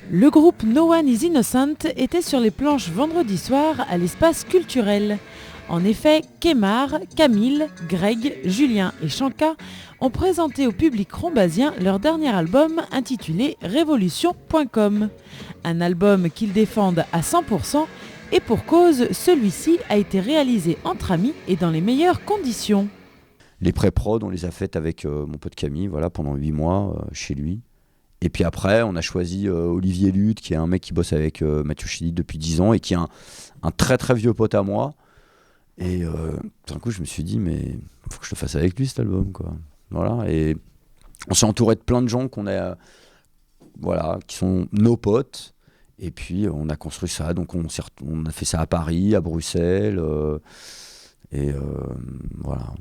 Le groupe No One Is Innocent était sur les planches vendredi soir à l'espace culturel. En effet, Kemar, Camille, Greg, Julien et Chanka ont présenté au public rombasien leur dernier album intitulé Révolution.com. Un album qu'ils défendent à 100% et pour cause, celui-ci a été réalisé entre amis et dans les meilleures conditions. Les pré-prod, on les a faites avec mon pote Camille, voilà, pendant 8 mois chez lui. Et puis après, on a choisi Olivier Lutte, qui est un mec qui bosse avec Mathieu Chédid depuis 10 ans et qui est un très très vieux pote à moi. Et d'un coup, je me suis dit, mais il faut que je le fasse avec lui cet album, quoi. Voilà. Et on s'est entouré de plein de gens qui sont nos potes. Et puis, on a construit ça. Donc, on a fait ça à Paris, à Bruxelles. Voilà.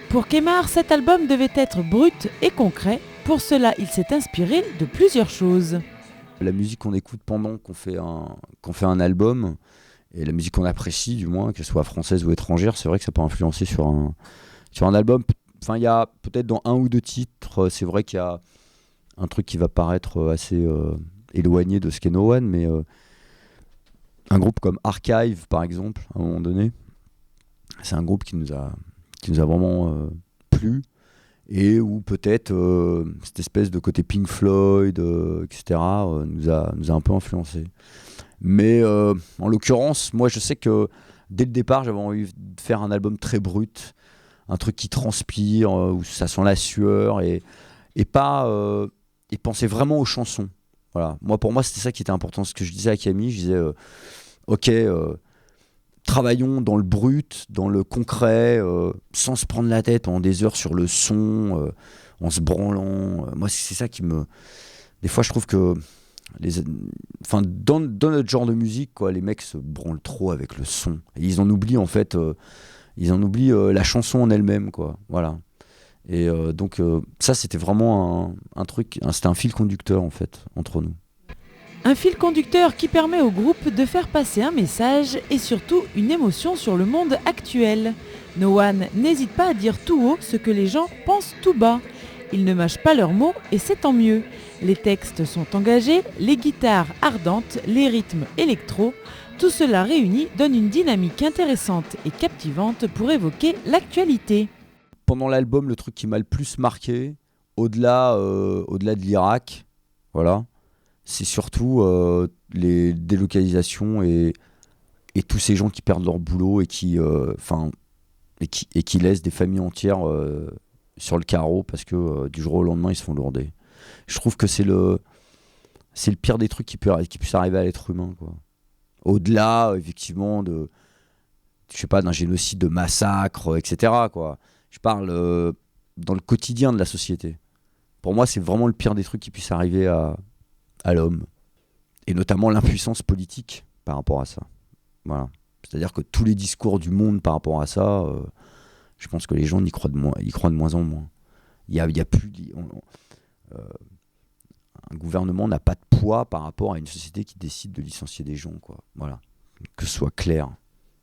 Pour Kemar, cet album devait être brut et concret. Pour cela, il s'est inspiré de plusieurs choses. La musique qu'on écoute pendant qu'on fait un album, et la musique qu'on apprécie du moins, qu'elle soit française ou étrangère, c'est vrai que ça peut influencer sur un album. Enfin, il y a peut-être dans un ou deux titres, c'est vrai qu'il y a un truc qui va paraître assez éloigné de ce qu'est No One, mais un groupe comme Archive, par exemple, à un moment donné, c'est un groupe qui nous a vraiment plu, et où peut-être cette espèce de côté Pink Floyd, etc., nous a un peu influencé. Mais en l'occurrence, moi je sais que dès le départ, j'avais envie de faire un album très brut, un truc qui transpire, où ça sent la sueur, et penser vraiment aux chansons. Voilà. Pour moi, c'était ça qui était important. Ce que je disais à Camille, je disais, ok, travaillons dans le brut, dans le concret, sans se prendre la tête pendant des heures sur le son, en se branlant. Moi, c'est ça qui me... Des fois, je trouve que dans notre genre de musique, quoi, les mecs se branlent trop avec le son. Et ils en oublient, en fait, la chanson en elle-même, quoi. Voilà. Et donc, ça, c'était vraiment un truc... C'était un fil conducteur, en fait, entre nous. Un fil conducteur qui permet au groupe de faire passer un message et surtout une émotion sur le monde actuel. No One n'hésite pas à dire tout haut ce que les gens pensent tout bas. Ils ne mâchent pas leurs mots et c'est tant mieux. Les textes sont engagés, les guitares ardentes, les rythmes électro. Tout cela réuni donne une dynamique intéressante et captivante pour évoquer l'actualité. Pendant l'album, le truc qui m'a le plus marqué, au-delà de l'Irak, voilà, c'est surtout les délocalisations et tous ces gens qui perdent leur boulot et qui laissent des familles entières sur le carreau parce que du jour au lendemain ils se font lourder. Je trouve que c'est le pire des trucs qui puisse arriver à l'être humain, quoi. Au-delà effectivement d'un génocide, de massacre, etc., quoi. Je parle dans le quotidien de la société. Pour moi, c'est vraiment le pire des trucs qui puisse arriver à l'homme, et notamment l'impuissance politique par rapport à ça. Voilà. C'est-à-dire que tous les discours du monde par rapport à ça, je pense que les gens y croient de moins en moins. Il y a plus, un gouvernement n'a pas de poids par rapport à une société qui décide de licencier des gens, quoi. Voilà. Que ce soit clair.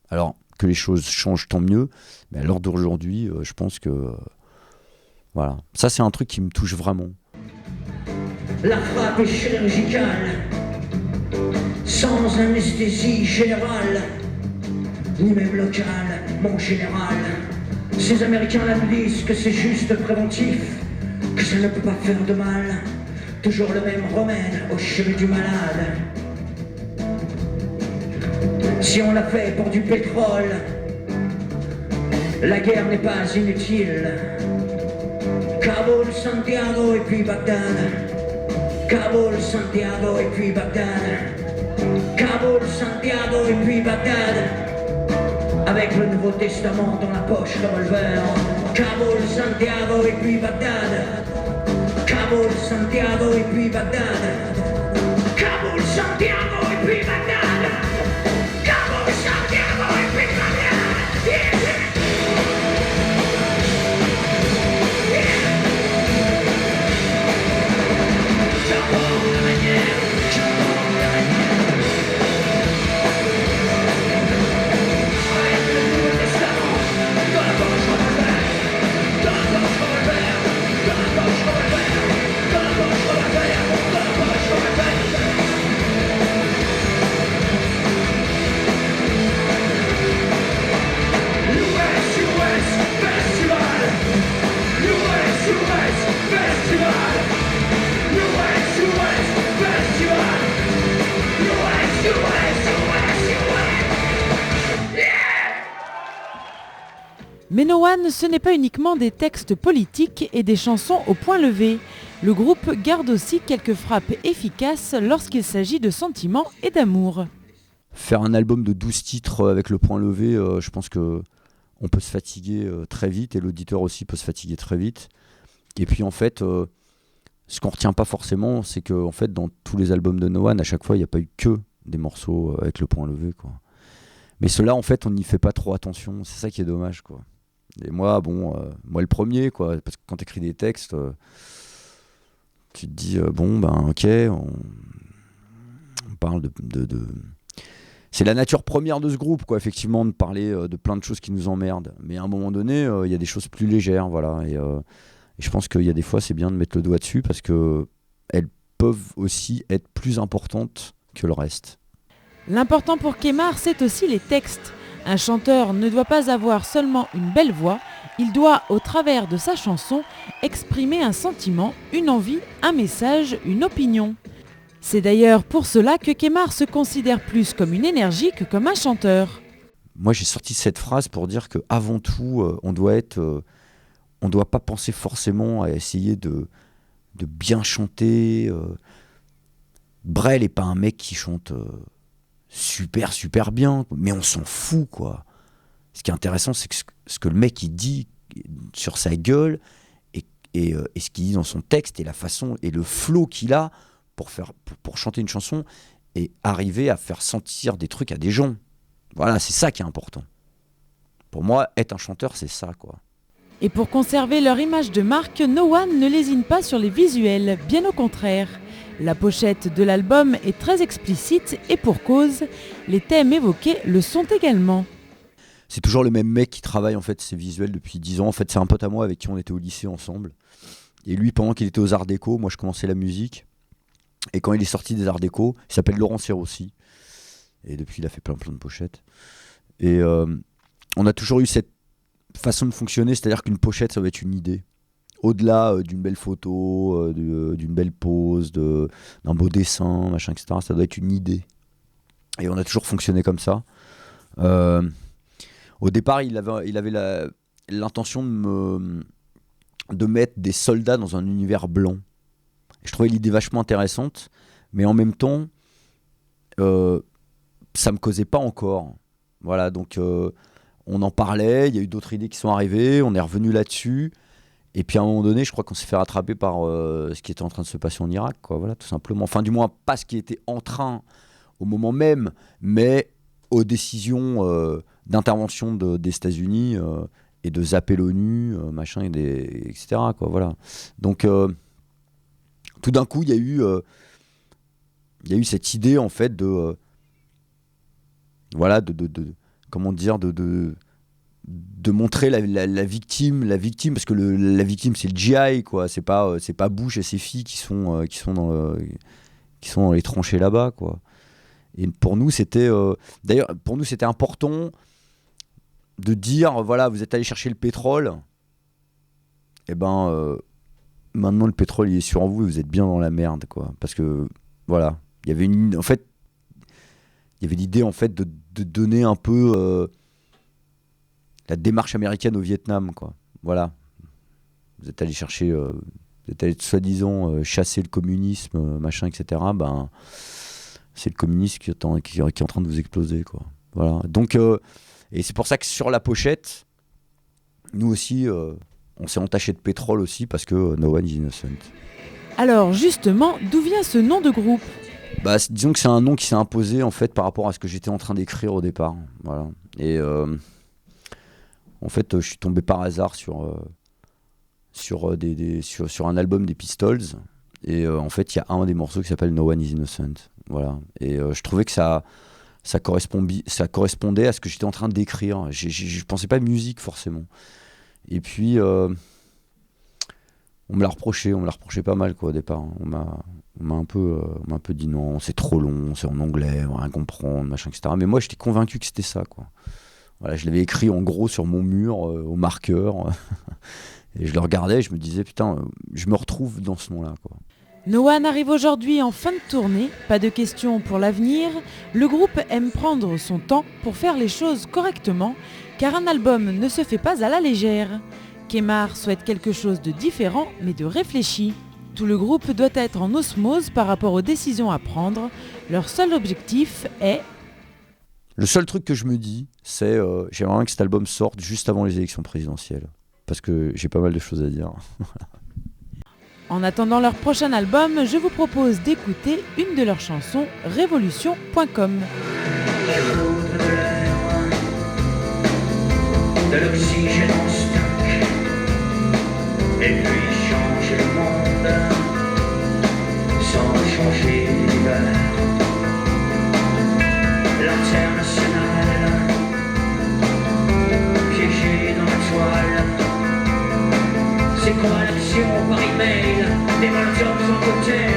Alors, que les choses changent, tant mieux, mais à l'heure d'aujourd'hui, je pense que... voilà. Ça, c'est un truc qui me touche vraiment. La frappe est chirurgicale, sans anesthésie générale, ni même locale, mon général. Ces Américains là nous disent que c'est juste préventif, que ça ne peut pas faire de mal. Toujours le même remède au cheveu du malade. Si on l'a fait pour du pétrole, la guerre n'est pas inutile. Kaboul, Santiago et puis Bagdad. Kaboul, Santiago et puis Bagdad. Kaboul, Santiago et puis Bagdad. Avec le Nouveau Testament dans la poche revolver. Kaboul, Santiago et puis Bagdad. Kaboul, Santiago et puis Bagdad. Kaboul, Santiago et puis Bagdad. Kaboul, Santiago et puis Bagdad. Yeah. Dans la poche revolver, dans la poche revolver, dans la poche revolver. Mais No One, ce n'est pas uniquement des textes politiques et des chansons au point levé. Le groupe garde aussi quelques frappes efficaces lorsqu'il s'agit de sentiments et d'amour. Faire un album de 12 titres avec le point levé, je pense que on peut se fatiguer très vite et l'auditeur aussi peut se fatiguer très vite. Et puis en fait, ce qu'on retient pas forcément, c'est que en fait, dans tous les albums de No One, à chaque fois, il n'y a pas eu que des morceaux avec le point levé, quoi. Mais ceux-là, en fait, on n'y fait pas trop attention. C'est ça qui est dommage, quoi. Et moi, moi le premier, quoi, parce que quand tu écris des textes, tu te dis, ok, on parle de... C'est la nature première de ce groupe, quoi, effectivement, de parler de plein de choses qui nous emmerdent. Mais à un moment donné, il y a des choses plus légères, voilà. Et je pense qu'il y a des fois, c'est bien de mettre le doigt dessus parce qu'elles peuvent aussi être plus importantes que le reste. L'important pour Kemar, c'est aussi les textes. Un chanteur ne doit pas avoir seulement une belle voix, il doit, au travers de sa chanson, exprimer un sentiment, une envie, un message, une opinion. C'est d'ailleurs pour cela que Kemar se considère plus comme une énergie que comme un chanteur. Moi, j'ai sorti cette phrase pour dire qu'avant tout, on doit pas penser forcément à essayer de bien chanter. Brel n'est pas un mec qui chante super bien, mais on s'en fout, quoi. Ce qui est intéressant, c'est que ce que le mec il dit sur sa gueule et ce qu'il dit dans son texte et la façon et le flow qu'il a pour chanter une chanson et arriver à faire sentir des trucs à des gens. Voilà, c'est ça qui est important. Pour moi, être un chanteur, c'est ça, quoi. Et pour conserver leur image de marque, No One ne lésine pas sur les visuels, bien au contraire. La pochette de l'album est très explicite et pour cause, les thèmes évoqués le sont également. C'est toujours le même mec qui travaille en fait ces visuels depuis 10 ans. En fait, c'est un pote à moi avec qui on était au lycée ensemble. Et lui, pendant qu'il était aux Arts Déco, moi je commençais la musique. Et quand il est sorti des Arts Déco, il s'appelle Laurent Serossi. Et depuis, il a fait plein de pochettes. Et on a toujours eu cette façon de fonctionner, c'est-à-dire qu'une pochette, ça va être une idée. Au-delà d'une belle photo, d'une belle pose, d'un beau dessin, machin, etc., ça doit être une idée. Et on a toujours fonctionné comme ça. Au départ, il avait l'intention de mettre des soldats dans un univers blanc. Je trouvais l'idée vachement intéressante, mais en même temps, ça me causait pas encore. Voilà, donc on en parlait, il y a eu d'autres idées qui sont arrivées, on est revenu là-dessus, et puis à un moment donné, je crois qu'on s'est fait rattraper par ce qui était en train de se passer en Irak, quoi, voilà, tout simplement. Enfin, du moins, pas ce qui était en train au moment même, mais aux décisions d'intervention des États-Unis et de zapper l'ONU, machin, etc., quoi, voilà. Donc, tout d'un coup, il y a eu cette idée, en fait, comment dire, de montrer la victime, parce que la victime, c'est le GI, quoi. C'est pas Bush et ses filles qui sont dans les tranchées là-bas, quoi. Et pour nous, c'était important de dire, voilà, vous êtes allé chercher le pétrole, et maintenant le pétrole il est sur vous et vous êtes bien dans la merde, quoi. Parce que voilà, il y avait l'idée en fait de donner un peu la démarche américaine au Vietnam, quoi. Voilà, vous êtes allé chercher, vous êtes allé soi-disant chasser le communisme, machin, etc. C'est le communisme qui est en train de vous exploser, quoi. Voilà. Donc et c'est pour ça que sur la pochette, nous aussi, on s'est entaché de pétrole aussi parce que No One is Innocent. Alors justement, d'où vient ce nom de groupe ? Disons que c'est un nom qui s'est imposé en fait par rapport à ce que j'étais en train d'écrire au départ. Voilà. Et en fait, je suis tombé par hasard sur un album des Pistols. Et en fait, il y a un des morceaux qui s'appelle No One is Innocent. Voilà. Et je trouvais que ça correspondait à ce que j'étais en train d'écrire. Je pensais pas musique forcément. Et puis on me l'a reproché pas mal, quoi, au départ. On m'a un peu dit non, c'est trop long, c'est en anglais, on va rien comprendre, machin, etc. Mais moi j'étais convaincu que c'était ça, quoi. Voilà, je l'avais écrit en gros sur mon mur au marqueur et je le regardais et je me disais putain, je me retrouve dans ce nom-là, quoi. No One arrive aujourd'hui en fin de tournée, pas de questions pour l'avenir. Le groupe aime prendre son temps pour faire les choses correctement, car un album ne se fait pas à la légère. Kemar souhaite quelque chose de différent, mais de réfléchi. Tout le groupe doit être en osmose par rapport aux décisions à prendre. Leur seul objectif est... Le seul truc que je me dis, c'est j'aimerais bien que cet album sorte juste avant les élections présidentielles. Parce que j'ai pas mal de choses à dire. En attendant leur prochain album, je vous propose d'écouter une de leurs chansons, Révolution.com. De l'oxygène en stock, et puis changer le monde sans changer l'hiver. L'international, piégé dans la toile. C'est quoi l'action par email? Des molotovs en cocktail.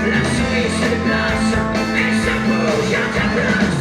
La souris se déplace, et ça bouge à ta place.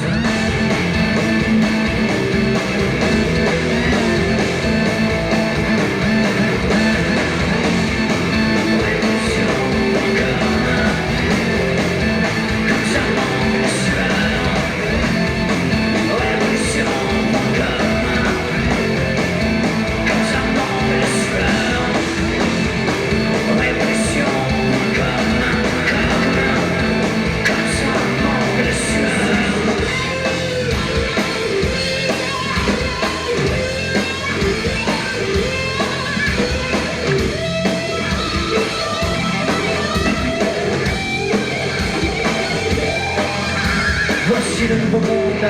Voici le nouveau monde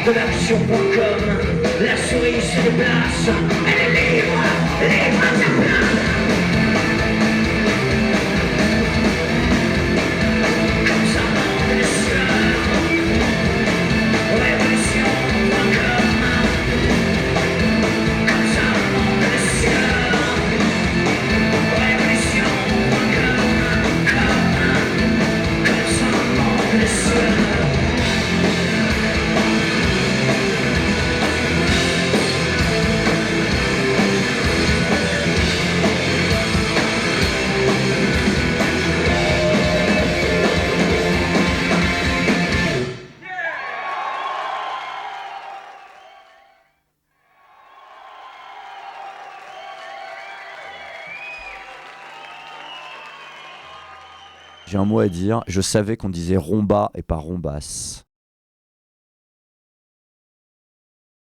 de l'action.com. La souris se déplace, elle est libre à sa place. Comme ça monte les sueurs. Révolution.com. Comme ça monte les sueurs. Révolution.com. Comme ça monte les sueurs. J'ai un mot à dire. Je savais qu'on disait Romba et pas Rombasse.